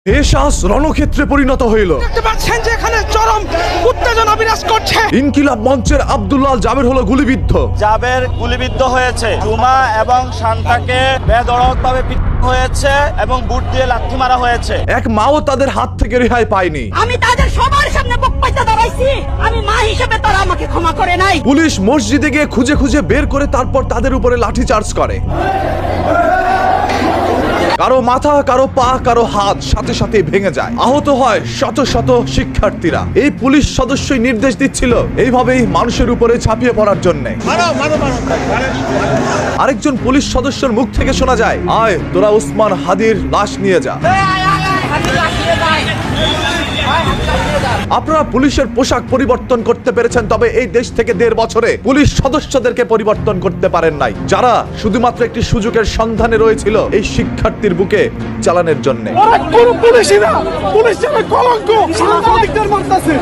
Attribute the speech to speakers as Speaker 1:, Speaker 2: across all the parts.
Speaker 1: এশাস রণক্ষেত্রে পরিণত হইল।
Speaker 2: দেখতে পাচ্ছেন যে এখানে চরম উত্তেজনা বিরাজ করছে।
Speaker 1: ইনকিলাব মঞ্চের আব্দুল্লাহ আল জাবের হলো গুলিবিদ্ধ।
Speaker 3: জাবের গুলিবিদ্ধ হয়েছে। জুমা এবং শান্তাকে বেধড়কভাবে পিটানো হয়েছে এবং বুট দিয়ে লাথি মারা হয়েছে।
Speaker 1: এক মাও তাদের হাত থেকে রেহাই পায়নি।
Speaker 4: আমি তাদের সবার সামনে বক্তব্য দাঁড়াইছি, আমি মা হিসেবে তারা আমাকে ক্ষমা করে নাই।
Speaker 1: পুলিশ মসজিদে গিয়ে খুঁজে খুঁজে বের করে তারপর তাদের উপরে লাঠিচার্জ করে। কারো মাথা, কারো পা, কারো হাত সাথে সাথে ভেঙে যায়। আহত হয় শত শত শিক্ষার্থীরা। এই পুলিশ সদস্যই নির্দেশ দিচ্ছিল এইভাবেই মানুষের উপরে ঝাঁপিয়ে পড়ার জন্য। আরেকজন পুলিশ সদস্যের মুখ থেকে শোনা যায়, আয় তোরা উসমান হাদির লাশ নিয়ে যা। আপনারা পুলিশের পোশাক পরিবর্তন করতে পেরেছেন, তবে এই দেশ থেকে 1.5 বছরে পুলিশ সদস্যদেরকে পরিবর্তন করতে পারেন নাই, যারা শুধুমাত্র একটি সুযোগের সন্ধানে রয়েছিল এই শিক্ষার্থীর বুকে চালানোর জন্য।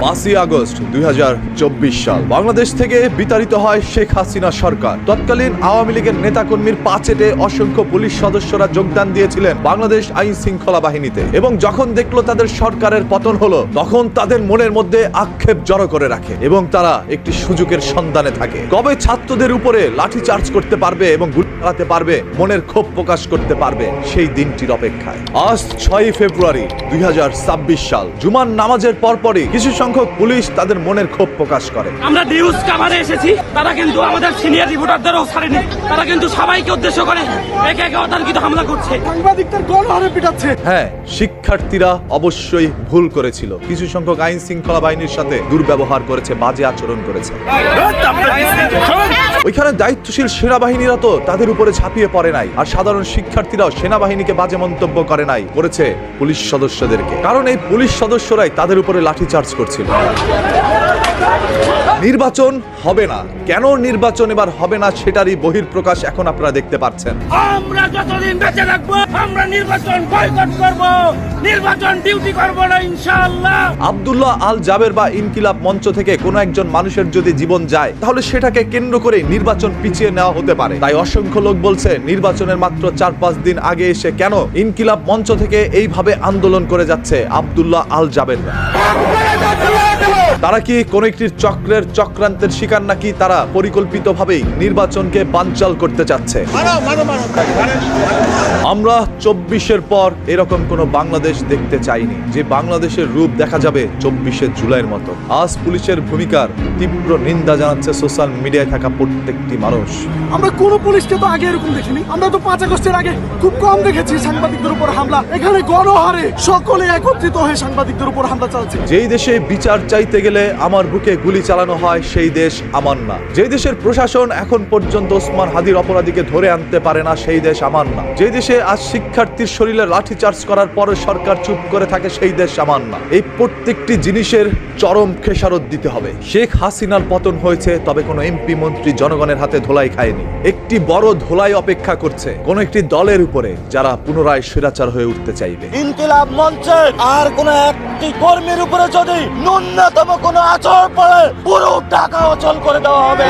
Speaker 1: 5ই আগস্ট 2024 সাল বাংলাদেশ থেকে বিতাড়িত হয় শেখ হাসিনা সরকার। তৎকালীন আওয়ামী লীগের নেতাকর্মীর পাচেটে অসংখ্য পুলিশ সদস্যরা যোগদান দিয়েছিলেন বাংলাদেশ আইন শৃঙ্খলা বাহিনীতে, এবং যখন দেখলো তাদের সরকারের পতন হলো, তখন তাদের মনের মধ্যে আক্ষেপ জড়ো করে রাখে এবং তারা একটি সুযোগের সন্ধানে থাকে। কবে ছাত্রদের উপরে লাঠি চার্জ করতে পারবে এবং গুলি চালাতে পারবে, মনের ক্ষোভ প্রকাশ করতে পারবে, সেই দিনটির অপেক্ষায়। আজ 6ই ফেব্রুয়ারি 2026 সাল জুমার নামাজের পরপরই কিছু সংখ্যক পুলিশ তাদের মনের ক্ষোভ প্রকাশ করে।
Speaker 5: আমরা নিউজ কাভারে এসেছি, তারা কিন্তু আমাদের সিনিয়র রিপোর্টারদেরও ছাড়েনি। তারা কিন্তু সবাইকে উদ্দেশ্য করে একে একে অতর্কিত হামলা করছে,
Speaker 2: সাংবাদিকদের গণহারে পিটাচ্ছে।
Speaker 1: হ্যাঁ, শিক্ষার্থীরা অবশ্যই ভুল করেছিল। কিছু সংখ্যক আইন শৃঙ্খলা বাহিনীর সাথে দুর্ব্যবহার করেছে, বাজে আচরণ করেছে। ওইখানে দায়িত্বশীল সেনাবাহিনীরা তো তাদের উপরে ঝাঁপিয়ে পড়ে নাই, আর সাধারণ শিক্ষার্থীরাও সেনাবাহিনীকে বাজে মন্তব্য করে নাই, করেছে পুলিশ সদস্যদেরকে। কারণ এই পুলিশ সদস্যরাই তাদের উপরে লাঠিচার্জ করছিল। নির্বাচন হবে না, কেন নির্বাচন এবার হবে না সেটারই বহিঃপ্রকাশ এখন আপনারা দেখতে পাচ্ছেন।
Speaker 5: আমরা যতদিন বেঁচে থাকবো আমরা নির্বাচন বয়কট করব, নির্বাচন ডিউটি করব না ইনশাআল্লাহ।
Speaker 1: আব্দুল্লাহ আল জাবের বা ইনকিলাব মঞ্চ থেকে কোনো একজন মানুষের যদি জীবন যায়, তাহলে সেটাকে কেন্দ্র করে নির্বাচন পিছিয়ে নেওয়া হতে পারে। তাই অসংখ্য লোক বলছে নির্বাচনের মাত্র 4-5 দিন আগে এসে কেন ইনকিলাব মঞ্চ থেকে এইভাবে আন্দোলন করে যাচ্ছে আব্দুল্লাহ আল জাবের। তারা কি কোন একটি চক্রান্তের শিকার, নাকি তারা পরিকল্পিতভাবেই নির্বাচনকে বানচাল করতে চাচ্ছে? আমরা 24-এর পর এরকম কোন বাংলাদেশ দেখতে চাইনি, যে বাংলাদেশের রূপ দেখা যাবে 24শে জুলাইয়ের মতো। আজ পুলিশের ভূমিকার তীব্র নিন্দা জানাচ্ছে সোশ্যাল মিডিয়ায় থাকা প্রত্যেকটি মানুষ।
Speaker 2: আমরা কোন পুলিশকে তো আগে এরকম দেখিনি। আমরা তো 5 আগস্টের আগে খুব কম দেখেছি সাংবাদিকদের উপর হামলা। এখানে গণহারে সকলে একত্রিত হয়ে সাংবাদিকদের উপর হামলা চালাচ্ছে।
Speaker 1: যেই দেশে বিচার চাইতে গেলে আমার বুকে গুলি চালানো হয়, সেই দেশ আমার না। যে দেশের প্রশাসন এখন পর্যন্ত ওসমান হাদির অপরাধীকে ধরে আনতে পারে না, সেই দেশ আমার না। যে দেশে আজ শিক্ষার্থীর শরীরে লাঠি চার্জ করার পরে সরকার চুপ করে থাকে, সেই দেশ আমার না। এই প্রত্যেকটি জিনিসের চরম খেসারত দিতে হবে। শেখ হাসিনার পতন হয়েছে, তবে কোনো এমপি মন্ত্রী জনগণের হাতে ধোলাই খায়নি। একটি বড় ধোলাই অপেক্ষা করছে কোন একটি দলের উপরে, যারা পুনরায় স্বৈরাচার হয়ে উঠতে চাইবে।
Speaker 3: ইনকিলাব মঞ্চে আর কোন একটি কর্মীর উপরে যদি ন্যূনতম কোনো আচরণ পড়ে, পুরো টাকা অচল করে দেওয়া হবে।